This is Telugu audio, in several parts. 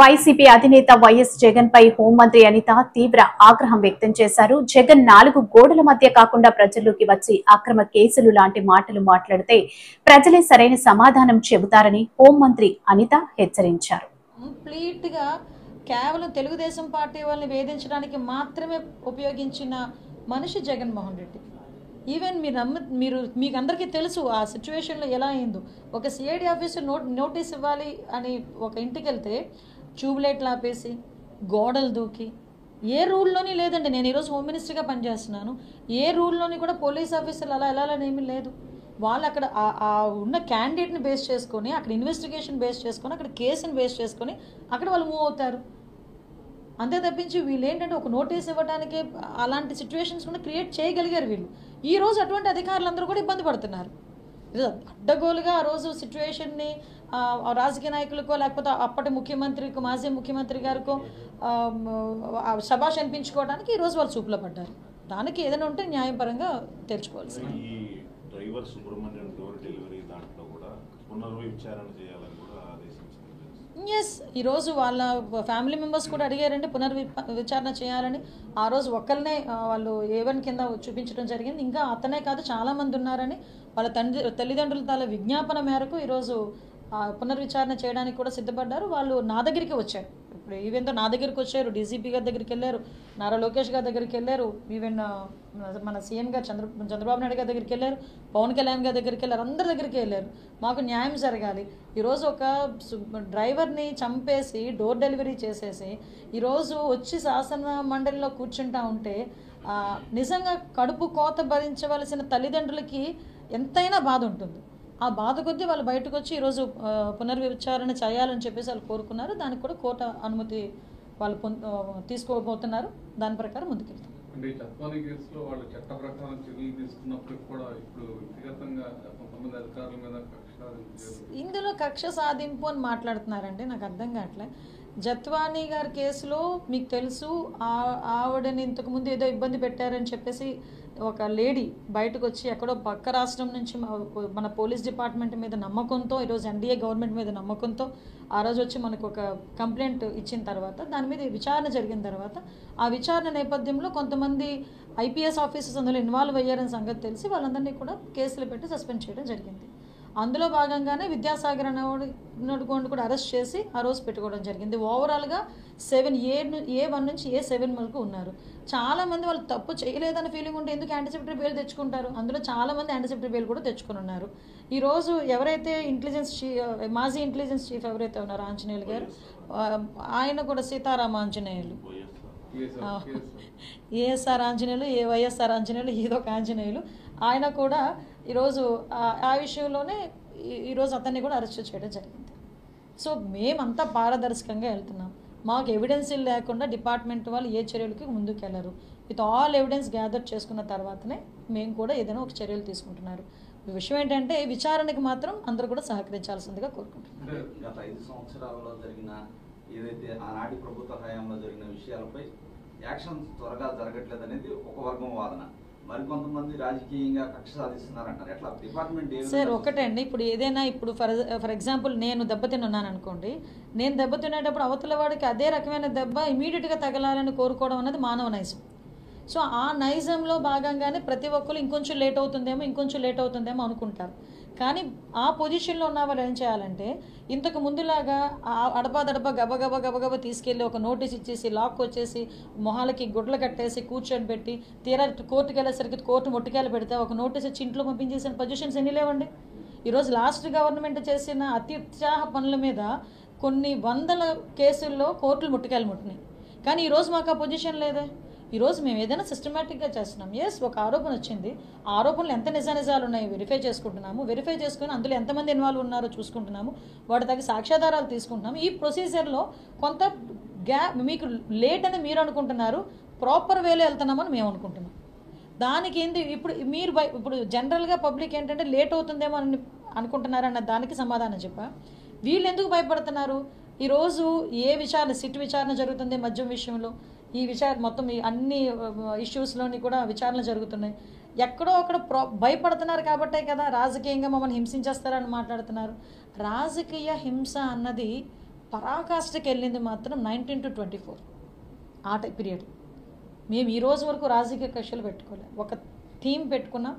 వైసీపీ అధినేత వైఎస్ జగన్ పై హోంమంత్రి అనిత తీవ్ర ఆగ్రహం వ్యక్తం చేశారు. జగన్ 4 గోడల మధ్య కాకుండా ప్రజల్లోకి వచ్చి అక్రమ కేసులు లాంటి మాటలు మాట్లాడితే ప్రజలే సరైన సమాధానం చెబుతారని హోంమంత్రి అనిత హెచ్చరించారు. కంప్లీట్ గా కేవలం తెలుగుదేశం పార్టీ వాళ్ళని వేధించడానికి మాత్రమే ఉపయోగించిన మనిషి జగన్మోహన్ రెడ్డి. ఈవెన్ మీకు అందరికీ తెలుసు ఆ సిచ్యువేషన్లో ఎలా అయిందో. ఒక సిఐడి ఆఫీసర్ నోటీస్ ఇవ్వాలి అని ఒక ఇంటికి వెళ్తే ట్యూబ్లైట్లు ఆపేసి గోడలు దూకి ఏ రూల్లోని లేదండి. నేను ఈరోజు హోమ్ మినిస్టర్గా పనిచేస్తున్నాను. ఏ రూల్లోని కూడా పోలీస్ ఆఫీసర్లు అలా వెళ్ళాలని లేదు. వాళ్ళు అక్కడ ఉన్న క్యాండిడేట్ని బేస్ చేసుకొని, అక్కడ ఇన్వెస్టిగేషన్ బేస్ చేసుకొని, అక్కడ కేసుని బేస్ చేసుకొని అక్కడ వాళ్ళు మూవ్ అవుతారు. అంతే తప్పించి వీళ్ళు ఏంటంటే ఒక నోటీస్ ఇవ్వడానికి అలాంటి సిచ్యువేషన్స్ కూడా క్రియేట్ చేయగలిగారు వీళ్ళు. ఈరోజు అటువంటి అధికారులందరూ కూడా ఇబ్బంది పడుతున్నారు. అడ్డగోలుగా ఆ రోజు సిచ్యువేషన్ని రాజకీయ నాయకులకో లేకపోతే అప్పటి ముఖ్యమంత్రికో మాజీ ముఖ్యమంత్రి గారికో శభాష్ అనిపించుకోవడానికి ఈరోజు వాళ్ళు చూపులో పడ్డారు. దానికి ఏదైనా ఉంటే న్యాయపరంగా తెరుచుకోవాల్సింది. డ్రైవర్ సుబ్రహ్మణ్యం డోర్ డెలివరీ దాంట్లో కూడా పునర్విచారణ చేయాలని కూడా ఆదేశించారు. ఎస్, ఈరోజు వాళ్ళ ఫ్యామిలీ మెంబర్స్ కూడా అడిగారండి పునర్విచారణ చేయాలని. ఆ రోజు ఒక్కరినే వాళ్ళు A1 కింద చూపించడం జరిగింది. ఇంకా అతనే కాదు చాలామంది ఉన్నారని వాళ్ళ తల్లిదండ్రుల తాల విజ్ఞాపన మేరకు ఈరోజు పునర్విచారణ చేయడానికి కూడా సిద్ధపడ్డారు. వాళ్ళు నా దగ్గరికి వచ్చారు. ఇప్పుడు ఈవెన్తో నా దగ్గరికి వచ్చారు, డీజీపీ గారి దగ్గరికి వెళ్ళారు, నారా లోకేష్ గారి దగ్గరికి వెళ్ళారు, ఈవెన్ మన సీఎం గారు చంద్రబాబు నాయుడు గారి దగ్గరికి వెళ్ళారు, పవన్ కళ్యాణ్ గారి దగ్గరికి వెళ్ళారు, అందరి దగ్గరికి వెళ్ళారు. మాకు న్యాయం జరగాలి. ఈరోజు ఒక డ్రైవర్ని చంపేసి డోర్ డెలివరీ చేసేసి ఈరోజు వచ్చి శాసన మండలిలో కూర్చుంటా ఉంటే నిజంగా కడుపు కోత భరించవలసిన తల్లిదండ్రులకి ఎంతైనా బాధ ఉంటుంది. ఆ బాధ కొద్దీ వాళ్ళు బయటకు వచ్చి ఈరోజు పునర్విచారణ చేయాలని చెప్పేసి వాళ్ళు కోరుకున్నారు. దానికి కూడా కోర్టు అనుమతి వాళ్ళు తీసుకోబోతున్నారు. దాని ప్రకారం ముందుకెళ్తాం. అంటే చట్టాల కేసులో వాళ్ళు చట్ట ప్రకారం చర్యలు తీసుకున్నప్పుడు కూడా ఇప్పుడు వ్యక్తిగతంగా కొంతమంది అధికారుల మీద ఇందులో కక్ష సాధింపు అని మాట్లాడుతున్నారండి. నాకు అర్థం కావట్లే. జత్వానీ గారి కేసులో మీకు తెలుసు, ఆవిడని ఇంతకుముందు ఏదో ఇబ్బంది పెట్టారని చెప్పేసి ఒక లేడీ బయటకు వచ్చి ఎక్కడో పక్క రాష్ట్రం నుంచి మన పోలీస్ డిపార్ట్మెంట్ మీద నమ్మకంతో, ఈరోజు ఎన్డీఏ గవర్నమెంట్ మీద నమ్మకంతో ఆ రోజు వచ్చి మనకు ఒక కంప్లైంట్ ఇచ్చిన తర్వాత దాని మీద విచారణ జరిగిన తర్వాత ఆ విచారణ నేపథ్యంలో కొంతమంది ఐపీఎస్ ఆఫీసర్స్ అందులో ఇన్వాల్వ్ అయ్యారని సంగతి తెలిసి వాళ్ళందరినీ కూడా కేసులు పెట్టి సస్పెండ్ చేయడం జరిగింది. అందులో భాగంగానే విద్యాసాగర్ అనేవాడు కూడా అరెస్ట్ చేసి ఆ రోజు పెట్టుకోవడం జరిగింది. ఓవరాల్గా 7A1 నుంచి A7 వరకు ఉన్నారు. చాలామంది వాళ్ళు తప్పు చేయలేదని ఫీలింగ్ ఉంటే ఎందుకు యాంటిసిపేటరీ బెయిల్ తెచ్చుకుంటారు? అందులో చాలామంది యాంటిసిపేటరీ బెయిల్ కూడా తెచ్చుకుని ఉన్నారు. ఈరోజు ఎవరైతే మాజీ ఇంటెలిజెన్స్ చీఫ్ ఎవరైతే ఉన్నారో ఆంజనేయులు గారు, ఆయన కూడా సీతారామ ఆంజనేయులు, ఏఎస్ఆర్ ఆంజనేయులు, వైఎస్ఆర్ ఆంజనేయులు, ఏదో ఒక ఆంజనేయులు, ఆయన కూడా ఈరోజు ఆ విషయంలోనే ఈరోజు అతన్ని కూడా అరెస్ట్ చేయడం జరిగింది. సో మేమంతా పారదర్శకంగా వెళ్తున్నాం. మాకు ఎవిడెన్స్ లేకుండా డిపార్ట్మెంట్ వాళ్ళు ఏ చర్యలకి ముందుకు వెళ్ళరు. విత్ ఆల్ ఎవిడెన్స్ గ్యాదర్ చేసుకున్న తర్వాతనే మేము కూడా ఏదైనా ఒక చర్యలు తీసుకుంటున్నారు. విషయం ఏంటంటే విచారణకి మాత్రం అందరూ కూడా సహకరించాల్సిందిగా కోరుకుంటున్నారు. గత 5 సంవత్సరాలలో జరిగిన ఏదైతే ఆనాటి ప్రభుత్వ హయాంలో జరిగిన విషయాలపై యాక్షన్ త్వరగా జరగట్లేదు అనేది ఒక వర్గం వాదన. మరికొంతమంది రాజకీయంగా కక్ష సాధిస్తున్నారంటారు. ఎట్లా డిపార్ట్మెంట్ సార్ ఒకటే అండి, ఇప్పుడు ఏదైనా ఇప్పుడు ఫర్ ఎగ్జాంపుల్ నేను దెబ్బతిన్నాను అనుకోండి, నేను దెబ్బతినేటప్పుడు అవతల వాడికి అదే రకమైన దెబ్బ ఇమీడియట్గా తగలాలని కోరుకోవడం అనేది మానవ నైజం. సో ఆ నైజంలో భాగంగానే ప్రతి ఒక్కరు ఇంకొంచెం లేట్ అవుతుందేమో అనుకుంటారు. కానీ ఆ పొజిషన్లో ఉన్న వాళ్ళు ఏం చేయాలంటే ఇంతకు ముందులాగా అడపా గబగబ తీసుకెళ్ళి ఒక నోటీస్ ఇచ్చేసి లాక్ వచ్చేసి మొహాలకి గుడ్లు కట్టేసి కూర్చొని పెట్టి తీరా కోర్టుకు వెళ్ళేసరికి కోర్టు మొట్టికాయలు పెడితే ఒక నోటీస్ ఇచ్చి ఇంట్లో పంపించేసిన పొజిషన్స్ ఎన్ని లేవండి. ఈరోజు లాస్ట్ గవర్నమెంట్ చేసిన అత్యుత్సాహ పనుల మీద కొన్ని వందల కేసుల్లో కోర్టులు ముట్టికాయలు ముట్టినాయి. కానీ ఈరోజు మాకు ఆ పొజిషన్ లేదే. ఈరోజు మేము ఏదైనా సిస్టమేటిక్గా చేస్తున్నాం. ఎస్, ఒక ఆరోపణ వచ్చింది, ఆ ఆరోపణలు ఎంత నిజానిజాలు ఉన్నాయి వెరిఫై చేసుకుంటున్నాము. వెరిఫై చేసుకుని అందులో ఎంతమంది ఇన్వాల్వ్ ఉన్నారో చూసుకుంటున్నాము. వాటి తగ్గ సాక్ష్యాధారాలు తీసుకుంటున్నాము. ఈ ప్రొసీజర్లో కొంత మీకు లేట్ అని మీరు అనుకుంటున్నారు, ప్రాపర్ వేలో వెళ్తున్నామని మేము అనుకుంటున్నాం. దానికి ఏంటి ఇప్పుడు జనరల్గా పబ్లిక్ ఏంటంటే లేట్ అవుతుందేమో అని అనుకుంటున్నారన్న దానికి సమాధానం చెప్పా. వీళ్ళు ఎందుకు భయపడుతున్నారు? ఈరోజు సిట్ విచారణ జరుగుతుంది మద్యం విషయంలో, ఈ మొత్తం అన్ని ఇష్యూస్లోని కూడా విచారణలు జరుగుతున్నాయి. ఎక్కడో అక్కడ భయపడుతున్నారు కాబట్టే కదా రాజకీయంగా మమ్మల్ని హింసించేస్తారని మాట్లాడుతున్నారు. రాజకీయ హింస అన్నది పరాకాష్ఠకి వెళ్ళింది మాత్రం 19 to 24 ఆ పీరియడ్. మేము ఈ రోజు వరకు రాజకీయ కక్షలు పెట్టుకోలేదు. ఒక థీమ్ పెట్టుకున్నా,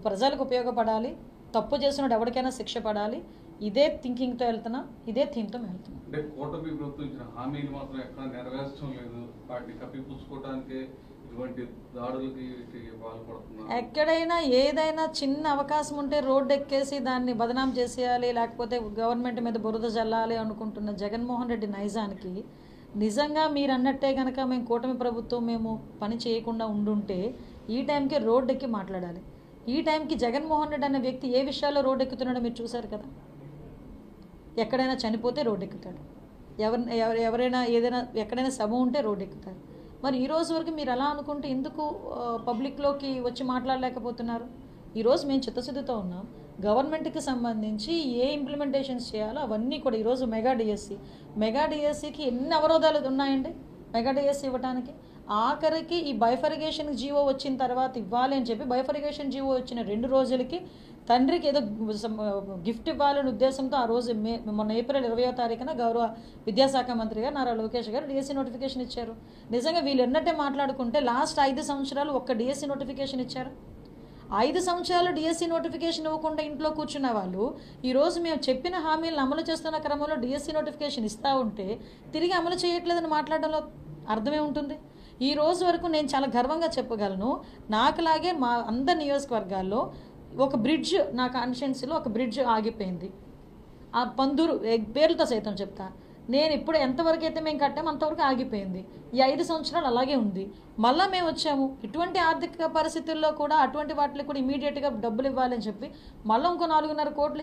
ప్రజలకు ఉపయోగపడాలి, తప్పు చేసినప్పుడు ఎవరికైనా శిక్ష పడాలి, ఇదే థింకింగ్తో వెళ్తున్నా, ఇదే థీమ్తో మేము వెళ్తున్నాం. అంటే కూటమి ప్రభుత్వం ఇచ్చిన హామీలు మాత్రం ఎక్కడ నెరవేర్చడం లేదు, వాటిని కప్పిపుచ్చుకోవడానికి ఇటువంటి దాడులకి పాల్పడుతున్నారు. ఎక్కడైనా ఏదైనా చిన్న అవకాశం ఉంటే రోడ్డు ఎక్కేసి దాన్ని బదనాం చేసేయాలి, లేకపోతే గవర్నమెంట్ మీద బురద జల్లాలి అనుకుంటున్న జగన్మోహన్ రెడ్డి నైజానికి నిజంగా మీరు అన్నట్టే కనుక మేము కూటమి ప్రభుత్వం మేము పని చేయకుండా ఉండుంటే ఈ టైంకి రోడ్డు ఎక్కి మాట్లాడాలి. ఈ టైంకి జగన్మోహన్ రెడ్డి అనే వ్యక్తి ఏ విషయాల్లో రోడ్డు ఎక్కుతున్నాడో మీరు చూశారు కదా. ఎక్కడైనా చనిపోతే రోడ్డు ఎక్కుతాడు, ఎవరైనా ఏదైనా ఎక్కడైనా సభ ఉంటే రోడ్డు ఎక్కుతారు. మరి ఈ రోజు వరకు మీరు అలా అనుకుంటే ఎందుకు పబ్లిక్లోకి వచ్చి మాట్లాడలేకపోతున్నారు? ఈరోజు మేము చిత్తశుద్ధితో ఉన్నాం. గవర్నమెంట్కి సంబంధించి ఏ ఇంప్లిమెంటేషన్స్ చేయాలో అవన్నీ కూడా ఈరోజు మెగా డిఎస్సికి ఎన్ని అవరోధాలు ఉన్నాయండి మెగా డిఎస్సి ఇవ్వడానికి. ఆఖరికి ఈ బైఫరిగేషన్ జీవో వచ్చిన తర్వాత ఇవ్వాలి అని చెప్పి బైఫరిగేషన్ జీవో వచ్చిన 2 రోజులకి తండ్రికి ఏదో గిఫ్ట్ ఇవ్వాలనే ఉద్దేశంతో ఆ రోజు మొన్న ఏప్రిల్ 20వ తారీఖున గౌరవ విద్యాశాఖ మంత్రి గారు నారా లోకేష్ గారు డిఎస్సి నోటిఫికేషన్ ఇచ్చారు. నిజంగా వీళ్ళు ఎన్నట్టే మాట్లాడుకుంటే లాస్ట్ 5 సంవత్సరాలు ఒక్క డిఎస్సి నోటిఫికేషన్ ఇచ్చారు. 5 సంవత్సరాలు డిఎస్సి నోటిఫికేషన్ ఇవ్వకుండా ఇంట్లో కూర్చున్న వాళ్ళు ఈరోజు మేము చెప్పిన హామీలను అమలు చేస్తున్న క్రమంలో డిఎస్సి నోటిఫికేషన్ ఇస్తూ ఉంటే తిరిగి అమలు చేయట్లేదని మాట్లాడడంలో అర్థమే ఉంటుంది. ఈ రోజు వరకు నేను చాలా గర్వంగా చెప్పగలను, నాకులాగే మా అందరి నియోజకవర్గాల్లో ఒక బ్రిడ్జ్, నా కాన్స్టిట్యున్సీలో ఒక బ్రిడ్జ్ ఆగిపోయింది. ఆ పందూరు పేర్లతో సైతం చెప్తా, నేను ఇప్పుడు ఎంతవరకు అయితే మేము కట్టామో అంతవరకు ఆగిపోయింది. ఈ 5 సంవత్సరాలు అలాగే ఉంది. మళ్ళీ మేము వచ్చాము, ఇటువంటి ఆర్థిక పరిస్థితుల్లో కూడా అటువంటి వాటికి కూడా ఇమీడియట్గా డబ్బులు ఇవ్వాలని చెప్పి మళ్ళీ ఇంకో 4.5 కోట్లు